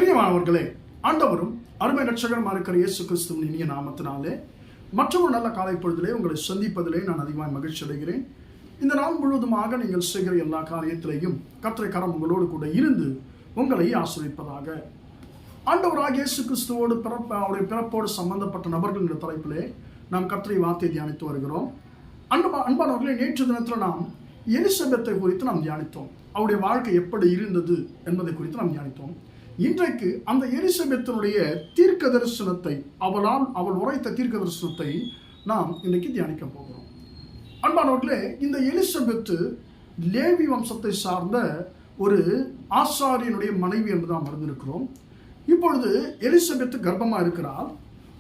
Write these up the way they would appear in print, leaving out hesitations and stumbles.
பிரியமானவர்களே, ஆண்டவரும் அருமை இரட்சகருமா இருக்கிற இயேசு கிறிஸ்துவின் இனிய நாமத்தினாலே மற்றொரு நல்ல காலை பொழுதிலே உங்களை சந்திப்பதிலே நான் அதிகமாக மகிழ்ச்சி அடைகிறேன். இந்த நாள் முழுவதுமாக நீங்கள் செய்கிற எல்லா காரியத்திலையும் கர்த்தருடைய கரம் உங்களோடு கூட இருந்து உங்களை ஆசீர்வதிப்பதாக. ஆண்டவராகிய இயேசு கிறிஸ்துவோடு அவருடைய பிறப்போடு சம்பந்தப்பட்ட நபர்கள் என்ற தலைப்பிலே நாம் கர்த்தருடைய வார்த்தையை தியானித்து வருகிறோம். அன்பானவர்களே, நேற்று தினத்தில் நாம் எலிசபெத்தை குறித்து நாம் தியானித்தோம். அவருடைய வாழ்க்கை எப்படி இருந்தது என்பதை குறித்து நாம் தியானித்தோம். இன்றைக்கு அந்த எலிசபெத்தினுடைய தீர்க்க தரிசனத்தை, அவள் உரைத்த தீர்க்க தரிசனத்தை நாம் இன்றைக்கு தியானிக்க போகிறோம். அன்பானவர்களே, இந்த எலிசபெத்து லேவி வம்சத்தை சார்ந்த ஒரு ஆசாரியனுடைய மனைவி என்று நாம் அறிந்திருக்கிறோம். இப்பொழுது எலிசபெத்து கர்ப்பமாக இருக்கிறார்.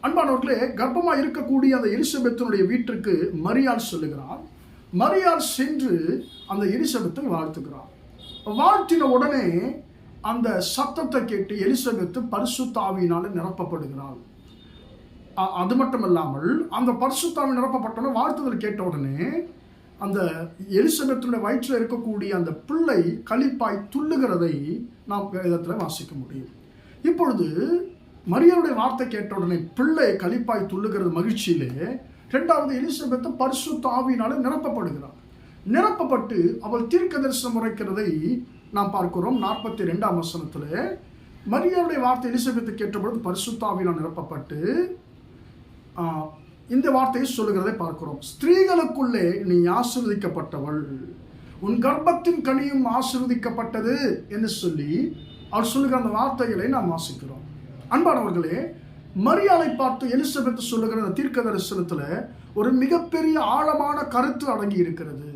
அன்பானவர்களே, கர்ப்பமாக இருக்கக்கூடிய அந்த எலிசபெத்தினுடைய வீட்டிற்கு மரியாள் சொல்லுகிறார். மரியாள் சென்று அந்த எலிசபெத்தை வாழ்த்துகிறார். வாழ்த்தின உடனே அந்த சத்தத்தை கேட்டு எலிசபெத்து பரிசுத்த ஆவியினால நிரப்பப்படுகிறாள். அது மட்டுமல்லாமல் அந்த பரிசுத்த ஆவி நிரப்பப்பட்ட வாழ்த்துதல் கேட்ட உடனே அந்த எலிசபெத்துடைய வயிற்றில் இருக்கக்கூடிய அந்த பிள்ளை களிப்பாய் துள்ளுகிறதை நாம் வேதத்தில் வாசிக்க முடியும். இப்பொழுது மரியாளுடைய வார்த்தை கேட்ட உடனே பிள்ளை களிப்பாய் துள்ளுகிறது மகிழ்ச்சியிலே. இரண்டாவது, எலிசபெத்து பரிசுத்த ஆவியினால நிரப்பப்படுகிறார். நிரப்பப்பட்டு அவள் தீர்க்க தரிசனம் உரைக்கிறதை நாம் பார்க்கிறோம். 42ஆம் வசனத்தில் மரியாளுடைய வார்த்தை எலிசபெத்து கேட்டபொழுது பரிசுத்த ஆவியினால் நிரப்பப்பட்டு இந்த வார்த்தையை சொல்லுகிறதை பார்க்கிறோம். ஸ்திரீகளுக்குள்ளே நீ ஆசீர்வதிக்கப்பட்டவள், உன் கர்ப்பத்தின் கனியும் ஆசீர்வதிக்கப்பட்டது என்று சொல்லி அவர் சொல்லுகிற அந்த வார்த்தைகளை நாம் வாசிக்கிறோம். அன்பானவர்களே, மரியாளை பார்த்து எலிசபெத்து சொல்லுகிற அந்த தீர்க்க தரிசனத்தில் ஒரு மிகப்பெரிய ஆழமான கருத்து அடங்கி இருக்கிறது.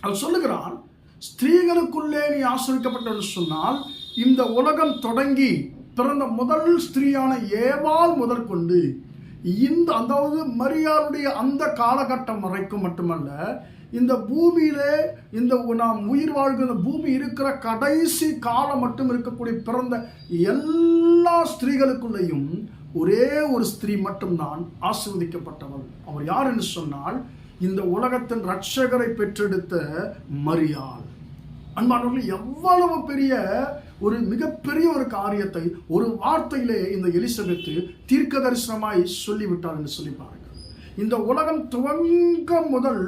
அவர் சொல்லுகிறார், ஸ்திரீகளுக்குள்ளே நீ ஆசீர்வதிக்கப்பட்டவள் சொன்னால் இந்த உலகம் தொடங்கி பிறந்த முதல் ஸ்திரீயான ஏவாள் முதற்கொண்டு அதாவது மரியாளுடைய அந்த காலகட்டம் வரைக்கும் மட்டுமல்ல, இந்த பூமியிலே நாம் உயிர் வாழ்கிற பூமி இருக்கிற கடைசி காலம் மட்டும் இருக்கக்கூடிய பிறந்த எல்லா ஸ்திரீகளுக்குள்ளேயும் ஒரே ஒரு ஸ்திரீ மட்டும்தான் ஆசீர்வதிக்கப்பட்டவள். அவர் யார் என்று சொன்னால் இந்த உலகத்தின் இரட்சகரை பெற்றெடுத்த மரியாள். அன்பானவர்கள், எவ்வளவு பெரிய ஒரு மிகப்பெரிய ஒரு காரியத்தை ஒரு வார்த்தையிலே இந்த எலிசபெத்து தீர்க்க தரிசனமாய் சொல்லிவிட்டார் என்று சொல்லி பாருங்கள். இந்த உலகம் துவங்க முதல்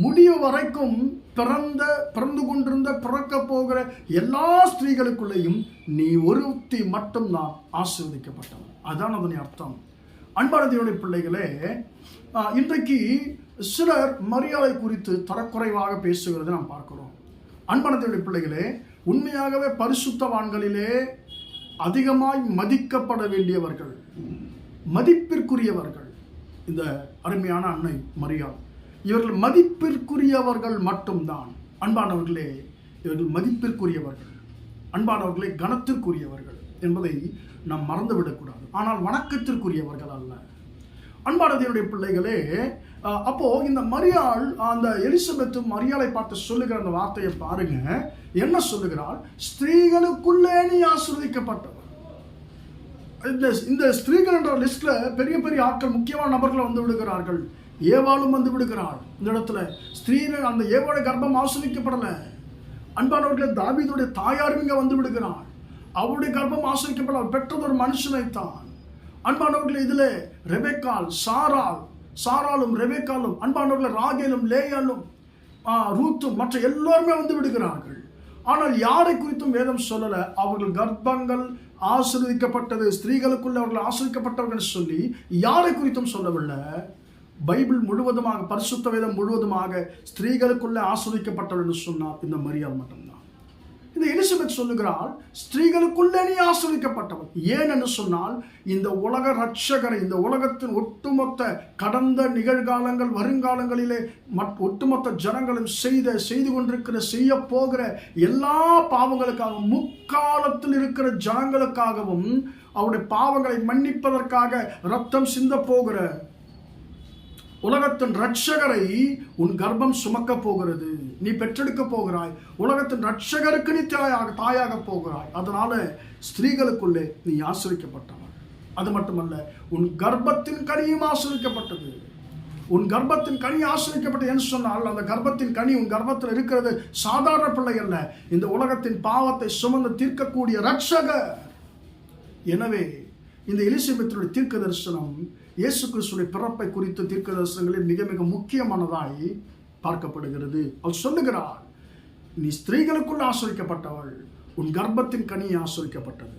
முடிவு வரைக்கும் பிறந்து கொண்டிருந்த பிறக்க போகிற எல்லா ஸ்திரீகளுக்குள்ளேயும் நீ ஒருத்தி மட்டும்தான் ஆசீர்வதிக்கப்பட்டவன். அதான் அதனுடைய அர்த்தம். அன்பான தேவனுடைய பிள்ளைகளே, இன்றைக்கு சிலர் மரியாதை குறித்து தரக்குறைவாக பேசுகிறதை நாம் பார்க்கிறோம். அன்பான தேவனுடைய பிள்ளைகளே, உண்மையாகவே பரிசுத்தவான்களிலே அதிகமாய் மதிக்கப்பட வேண்டியவர்கள், மதிப்பிற்குரியவர்கள் இந்த அருமையான அன்னை மரியாள். இவர்கள் மதிப்பிற்குரியவர்கள் மட்டும்தான். அன்பானவர்களே, இவர்கள் மதிப்பிற்குரியவர்கள், அன்பானவர்களே, கனத்திற்குரியவர்கள் என்பதை நாம் மறந்துவிடக்கூடாது. ஆனால் வணக்கத்திற்குரியவர்கள் அல்ல. அன்பான தேவனுடைய பிள்ளைகளே, அப்போ இந்த மரியாள் அந்த எலிசபெத்து மரியாளை பார்த்து சொல்லுகிற அந்த வார்த்தையை பாருங்க. என்ன சொல்லுகிறாள்? ஸ்திரீகளுக்குள்ளே நீ ஆசீர்வதிக்கப்பட்டவர். இந்த ஸ்திரீகள் என்ற லிஸ்ட்ல பெரிய பெரிய ஆட்கள், முக்கியமான நபர்கள் வந்து விடுகிறார்கள். ஏவாளும் வந்து விடுகிறாள். இந்த இடத்துல ஸ்திரீகள், அந்த ஏவாளுடைய கர்ப்பம் ஆசீர்வதிக்கப்படல. அன்பானவர்களே, தாவீதுடைய தாயாரும் இங்க வந்து விடுகிறாள். அவருடைய கர்ப்பம் ஆசீர்வதிக்கப்பட, அவர் பெற்றது ஒரு மனுஷனைத்தான். அன்பானவர்களே, இதுல ரெபெக்காள், சாராலும் ரெபெக்காலும், அன்பானவர்களே, ராகேலும் லேயாலும் ரூத்தும் மற்ற எல்லோருமே வந்து விடுகிறார்கள். ஆனால் யாரை குறித்தும் வேதம் சொல்லல. அவர்கள் கர்ப்பங்கள் ஆசீர்வதிக்கப்பட்டது, ஸ்திரீகளுக்குள்ள அவர்கள் ஆசீர்வதிக்கப்பட்டவர்கள் சொல்லி யாரை குறித்தும் சொல்லவில்லை. பைபிள் முழுவதுமாக, பரிசுத்த வேதம் முழுவதுமாக ஸ்திரீகளுக்குள்ள ஆசீர்வதிக்கப்பட்டவர்கள் என்று சொன்னார் இந்த மரியாள் மட்டும்தான். இந்த எலிசபெத் சொல்லுகிறாள், ஸ்திரீகளுக்குள்ளே நீ ஆசீர்வதிக்கப்பட்டவள். ஏன் என்று சொன்னால் இந்த உலக இரட்சகரை, இந்த உலகத்தின் ஒட்டுமொத்த கடந்த நிகழ்காலங்கள், வருங்காலங்களிலே ஒட்டுமொத்த ஜனங்களும் செய்து கொண்டிருக்கிற, செய்ய போகிற எல்லா பாவங்களுக்காகவும், முக்காலத்தில் இருக்கிற ஜனங்களுக்காகவும், அவருடைய பாவங்களை மன்னிப்பதற்காக ரத்தம் சிந்த போகிற உலகத்தின் இரட்சகரை உன் கர்ப்பம் சுமக்க போகிறது. நீ பெற்றெடுக்க போகிறாய். உலகத்தின் இரட்சகருக்கு நீ தாயாக போகிறாய். அதனால ஸ்திரீகளுக்குள்ளே நீ ஆசீர்வதிக்கப்பட்டவள். அது மட்டுமல்ல, உன் கர்ப்பத்தின் கனியும் ஆசீர்வதிக்கப்பட்டது. உன் கர்ப்பத்தின் கனி ஆசீர்வதிக்கப்பட்டது என்று சொன்னால், அந்த கர்ப்பத்தின் கனி உன் கர்ப்பத்தில் இருக்கிறது சாதாரண பிள்ளை அல்ல. இந்த உலகத்தின் பாவத்தை சுமந்து தீர்க்கக்கூடிய இரட்சகர். எனவே இந்த எலிசபெத்தினுடைய தீர்க்க தரிசனம் இயேசு கிறிஸ்துடைய பிறப்பை குறித்த தீர்க்க தரிசனங்களில் மிக மிக முக்கியமானதாய் பார்க்கப்படுகிறது. அவள் சொல்லுகிறாள், நீ ஸ்திரீகளுக்குள் ஆசிரிக்கப்பட்டவள், உன் கர்ப்பத்தின் கனி ஆசிரிக்கப்பட்டது.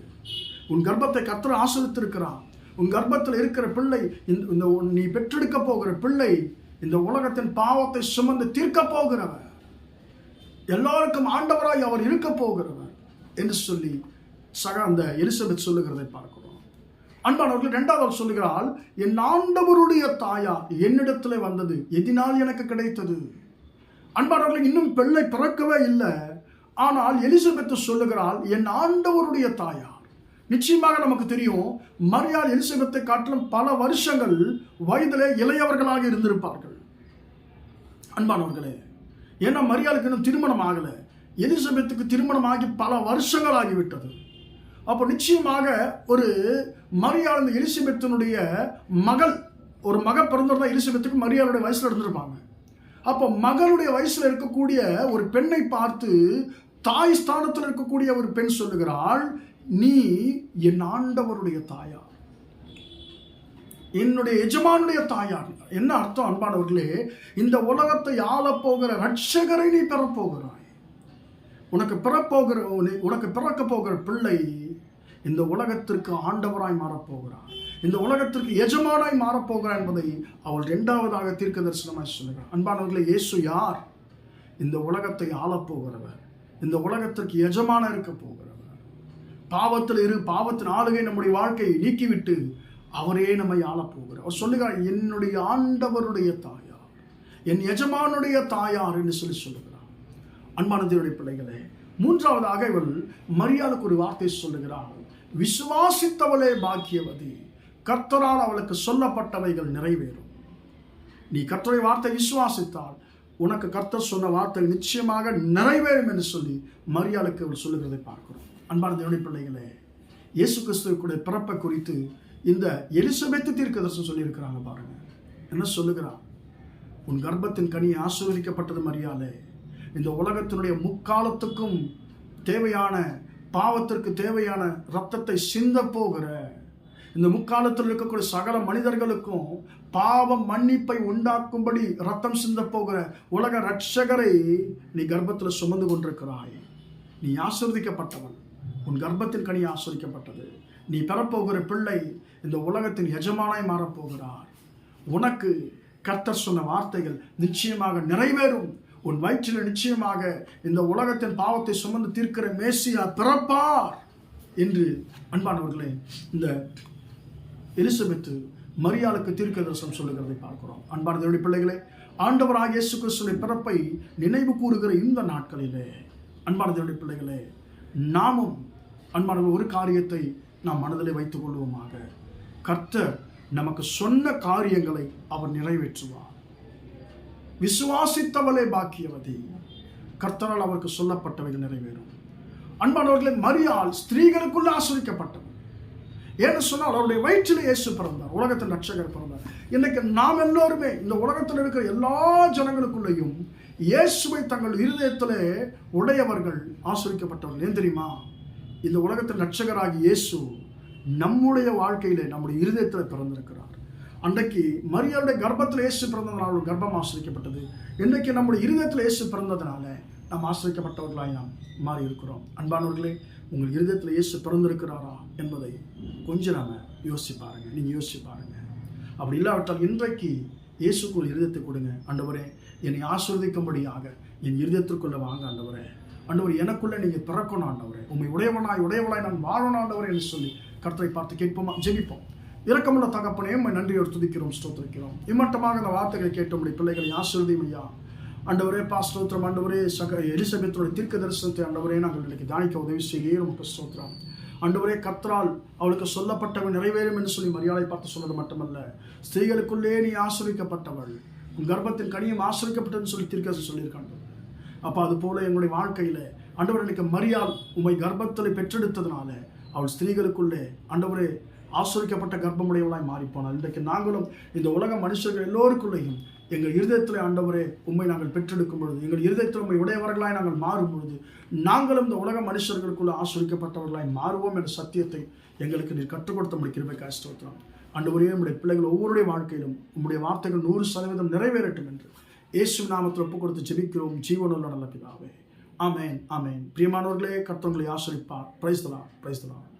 உன் கர்ப்பத்தை கர்த்தர் ஆசிரித்திருக்கிறார். உன் கர்ப்பத்தில் இருக்கிற பிள்ளை, இந்த நீ பெற்றெடுக்க போகிற பிள்ளை இந்த உலகத்தின் பாவத்தை சுமந்து தீர்க்க போகிறவர், எல்லாருக்கும் ஆண்டவராய் அவர் இருக்க போகிறவர் என்று சொல்லி அந்த எலிசபெத் சொல்லுகிறதை பார்க்கிறோம். அன்பானவர்கள், இரண்டாவது சொல்லுகிறாள், என் ஆண்டவருடைய தாயார் என்னிடத்தில் வந்தது, எதினால் எனக்கு கிடைத்தது. அன்பானவர்கள், இன்னும் பிள்ளை பிறக்கவே இல்லை. ஆனால் எலிசபெத் சொல்லுகிறாள், என் ஆண்டவருடைய தாயார். நிச்சயமாக நமக்கு தெரியும், மரியாள் எலிசபெத்தை காட்டிலும் பல வருஷங்கள் வயதிலே இளையவர்களாக இருந்திருப்பார்கள். அன்பானவர்களே, ஏன்னா மரியாளுக்கு இன்னும் திருமணம் ஆகலை, எலிசபெத்துக்கு திருமணம் ஆகி பல வருஷங்கள் ஆகிவிட்டது. அப்போ நிச்சயமாக ஒரு மரியாள் இந்த எலிசபெத்தினுடைய மகள், ஒரு மகள் பிறந்திருந்தா எலிசபெத்துக்கு மரியாளுடைய வயசுல இருந்திருப்பாங்க. அப்போ மகளுடைய வயசுல இருக்கக்கூடிய ஒரு பெண்ணை பார்த்து தாய் ஸ்தானத்தில் இருக்கக்கூடிய ஒரு பெண் சொல்லுகிறாள், நீ என் ஆண்டவருடைய தாயார், என்னுடைய எஜமானுடைய தாயார். என்ன அர்த்தம் அன்பானவர்களே? இந்த உலகத்தை ஆளப்போகிற ரட்சகரை நீ பெறப்போகிறாய். உனக்கு பிறக்க போகிற பிள்ளை இந்த உலகத்திற்கு ஆண்டவராய் மாறப்போகிறார், இந்த உலகத்திற்கு எஜமானாய் மாறப்போகிறார் என்பதை அவள் இரண்டாவதாக தீர்க்க தரிசனமாய் சொல்லுகிறார். அன்பானவர்களே, இயேசு யார்? இந்த உலகத்தை ஆளப்போகிறவர், இந்த உலகத்திற்கு எஜமான இருக்க போகிறவர். பாவத்தின் ஆளுகை நம்முடைய வாழ்க்கையை நீக்கிவிட்டு அவரே நம்மை ஆளப்போகிறார். அவர் சொல்லுகிறார், என்னுடைய ஆண்டவருடைய தாயார், என் எஜமானுடைய தாயார் என்று சொல்லுகிறார். அன்பான தேவனுடைய பிள்ளைகளே, மூன்றாவதாக இவள் மரியாளுக்கு ஒரு வார்த்தை சொல்லுகிறாள், விசுவாசித்தவளே பாக்கியவதி, கர்த்தரால் அவளுக்கு சொல்லப்பட்டவைகள் நிறைவேறும். நீ கர்த்தருடைய வார்த்தை விசுவாசித்தால் உனக்கு கர்த்தர் சொன்ன வார்த்தை நிச்சயமாக நிறைவேறும் என்று சொல்லி மரியாளுக்கு அவள் சொல்லுகிறதை பார்க்கிறோம். அன்பான தேவனுடைய பிள்ளைகளே, இயேசு கிறிஸ்துவுடைய பிறப்பை குறித்து இந்த எலிசபெத் தீர்க்கதரிசனம் சொல்லியிருக்கிறாங்க. பாருங்க என்ன சொல்லுகிறார், உன் கர்ப்பத்தின் கனி ஆசீர்வதிக்கப்பட்டது மரியாளே, இந்த உலகத்தினுடைய முக்காலத்துக்கும் தேவையான, பாவத்திற்கு தேவையான இரத்தத்தை சிந்த போகிற, இந்த முக்காலத்தில் இருக்கக்கூடிய சகல மனிதர்களுக்கும் பாவ மன்னிப்பை உண்டாக்கும்படி ரத்தம் சிந்த போகிற உலக ரட்சகரை நீ கர்ப்பத்தில் சுமந்து கொண்டிருக்கிறாய். நீ ஆசீர்வதிக்கப்பட்டவன், உன் கர்ப்பத்தின் கனி ஆசீர்வதிக்கப்பட்டது. நீ பெறப்போகிற பிள்ளை இந்த உலகத்தின் எஜமானாய் மாறப்போகிறார். உனக்கு கர்த்தர் சொன்ன வார்த்தைகள் நிச்சயமாக நிறைவேறும். உன் வயிற்றில் நிச்சயமாக இந்த உலகத்தின் பாவத்தை சுமந்து தீர்க்கிற மேசியா பிறப்பார் என்று அன்பானவர்களே இந்த எலிசபெத் மரியாளுக்கு தீர்க்க தரிசனம் சொல்லுகிறதை பார்க்கிறோம். அன்பான தேவனுடைய பிள்ளைகளே, ஆண்டவராகிய இயேசு கிறிஸ்துவின் பிறப்பை நினைவு கூறுகிற இந்த நாட்களிலே அன்பான தேவனுடைய பிள்ளைகளே, நாமும் அன்பானவர்கள் ஒரு காரியத்தை நாம் மனதிலே வைத்துக் கொள்வோமாக. கர்த்தர் நமக்கு சொன்ன காரியங்களை அவர் நிறைவேற்றுவார். விசுவாசித்தவளே பாக்கியவதி, கர்த்தரால் அவருக்கு சொல்லப்பட்டவைகள் நிறைவேறும். அன்பானவர்களே, மரியாள் ஸ்திரீகளுக்குள்ள ஆசீர்வதிக்கப்பட்டவர். ஏன்னு சொன்னால் அவருடைய வயிற்றில் இயேசு பிறந்தார், உலகத்தின் ரட்சகர் பிறந்தார். இன்னைக்கு நாம் எல்லோருமே இந்த உலகத்தில் இருக்கிற எல்லா ஜனங்களுக்குள்ளேயும் இயேசுவை தங்கள் இருதயத்திலே உடையவர்கள், ஆசீர்வதிக்கப்பட்டவர்கள். ஏன் தெரியுமா? இந்த உலகத்தின் ரட்சகராகி இயேசு நம்முடைய வாழ்க்கையிலே, நம்முடைய இருதயத்தில் பிறந்திருக்கிறார். அன்றைக்கு மரியாளுடைய கர்ப்பத்தில் இயேசு பிறந்ததுனால ஒரு கர்ப்பம் ஆசிரிக்கப்பட்டது. இன்றைக்கு நம்முடைய இருதயத்தில் இயேசு பிறந்ததுனால நாம் ஆசிரிக்கப்பட்டவர்களாய் நாம் மாறி இருக்கிறோம். அன்பானவர்களே, உங்கள் இருதயத்தில் இயேசு பிறந்திருக்கிறாரா என்பதை கொஞ்சம் நாம யோசிச்சு பாருங்க. நீங்கள் யோசிச்சு பாருங்க. அப்படி இல்லாவிட்டால் இன்றைக்கு இயேசுக்குள் இருதயத்தை கொடுங்க. ஆண்டவரே, என்னை ஆசீர்வதிக்கும்படியாக என் இருதயத்திற்குள்ள வாங்க ஆண்டவரே. ஆண்டவர், எனக்குள்ளே நீங்கள் பிறக்கணும் ஆண்டவரே. உண்மை உடையவளாய் நான் வாழணும் ஆண்டவரே என்று சொல்லி கர்த்தரை பார்த்து கேட்போமா? ஜெபிப்போம். இரக்கமுள்ள தகப்பனே, உம்மை நன்றியோடு துதிக்கிறோம், ஸ்தோத்திரிக்கிறோம். இம்மட்டமாக இந்த வார்த்தைகளை கேட்டபடி பிள்ளைகளை ஆசீர்வதியும் ஐயா. ஆண்டவரே, ஸ்தோத்திரம். ஆண்டவரே, எலிசபெத்தோட தீர்க்க தரிசனத்தை ஆண்டவரே நாங்கள் இன்னைக்கு தியானிக்க உதவி செய்ய உமக்கு ஸ்தோத்திரம். ஆண்டவரே, கர்த்தரால் அவளுக்கு சொல்லப்பட்டவள் நிறைவேறும் என்று சொல்லி மரியாதை பார்த்து சொன்னது மட்டுமல்ல, ஸ்திரீகளுக்குள்ளே நீ ஆசீர்வதிக்கப்பட்டவள், உன் கர்ப்பத்தின் கனியும் ஆசீர்வதிக்கப்பட்டதுன்னு சொல்லி தீர்க்க சொல்லியிருக்காங்க. அப்போ அது போல எங்களுடைய வாழ்க்கையில் ஆண்டவர் இன்னைக்கு மரியாள் உம்மை கர்ப்பத்தில் பெற்றெடுத்ததுனால அவள் ஸ்திரீகளுக்குள்ளே ஆண்டவரே ஆசீர்வதிக்கப்பட்ட கர்ப்பமுடையவளாய் மாறிப்போனாள். இன்றைக்கு நாங்களும் இந்த உலக மனுஷர்கள் எல்லோருக்குள்ளேயும் எங்கள் இருதயத்தில் ஆண்டவரே உண்மை நாங்கள் பெற்றெடுக்கும் பொழுது, எங்கள் இருதயத்தில் உண்மை உடையவர்களாய் நாங்கள் மாறும் பொழுது, நாங்களும் இந்த உலக மனுஷர்களுக்குள்ள ஆசிரிக்கப்பட்டவர்களாய் மாறுவோம் என்ற சத்தியத்தை எங்களுக்கு நீர் கற்றுக் கொடுத்த முடிய கிருபைக்காய் ஸ்தோத்திரம். ஆண்டவரே, உம்முடைய பிள்ளைகள் ஒவ்வொருடைய வாழ்க்கையிலும் உம்முடைய வார்த்தைகள் 100% நிறைவேறட்டும் என்று இயேசு நாமத்தில் ஒப்புக் கொடுத்து ஜெபிக்கிறோம் ஜீவனுள்ள நல்ல பிதாவே. ஆமென், ஆமென். பிரியமானவர்களே, கர்த்தர் உங்களை ஆசீர்வதிப்பார். Praise the Lord, praise the Lord.